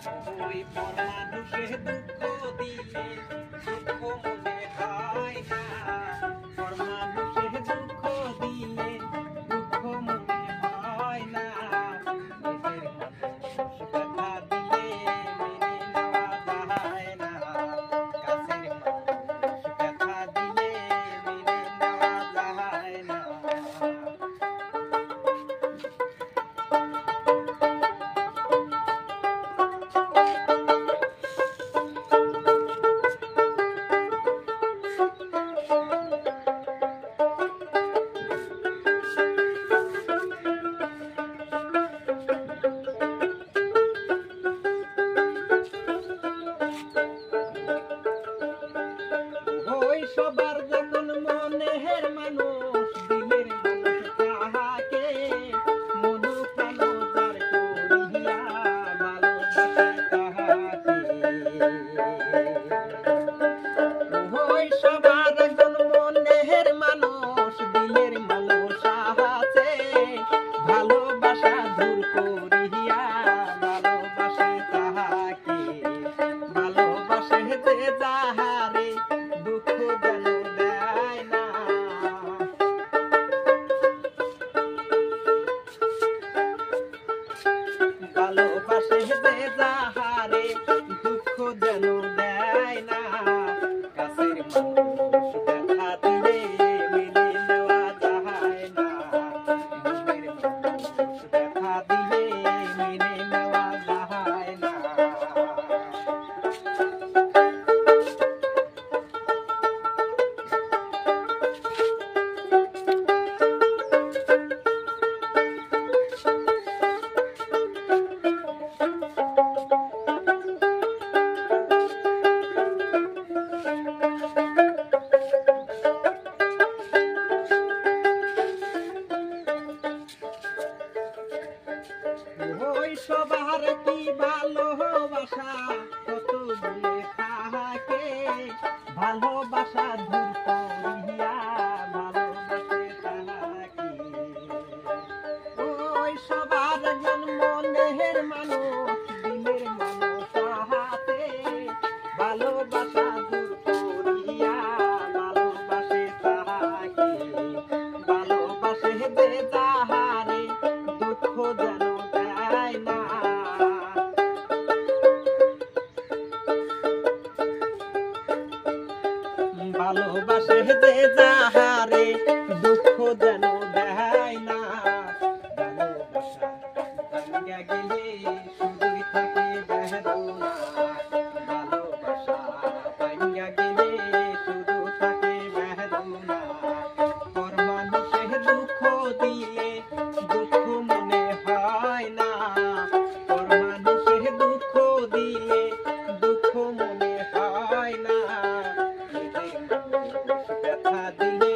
ওই পর মানুষে দুঃখ দিলে দুঃখ মনে হয় না, পর মানুষে দুঃখ দিলে দুঃখ মনে হয় না, নিজের মানুষ ব্যথা দিলে মেনে নেওয়া যায় না, কাছের মানুষ ব্যথা দিলে মেনে নেওয়া যায় না। সবার যখন মনের মানুষ দিলের মানুষ তাহাকে মন প্রাণ যার করিয়া ভালোবাসে তাহাকে, ওই সবার যখন মনের মানুষ দিলের মানুষ আছে ভালোবাসা দূর করিয়া ভালোবাসে তাহাকে, ভালোবাসে যে যাহারে দুঃখ যেন দেয় না, ভালোবাসে যে যাহারে দুঃখ যেন দেয় না, কাছের মানুষ ব্যথা দিলে মেনে নেওয়া যায় না, মনের মানুষ ব্যথা দিলে মেনে নেওয়া যায় না। ওই সবার কি ভালোবাসা কত বলে থাকে, ভালোবাসা দূর করিয়া ভালোবাসে তাহাকে, ওই সবার মনের মানুষ দিলের মানুষ হাতে ভালোবাসা দূর করিয়া ভালোবাসে তাহাকে, ভালোবাসে যে যাহারে দুঃখ যেন দেয় না, ভালোবাসে যে যাহারে দুঃখ যেন দেয় না, ভালোবাসা ভাঙিয়া গেলে শুধুই থাকে বেদনা, ভালোবাসা ভাঙিয়া গেলে শুধু থাকে বেদনা, পর মানুষে দুঃখ দিলে দুঃখ মনে হয় না, পর মানুষে দুঃখ দিলে দুঃখ মনে হয় না, নিজের মানুষ ব্যথা দিলে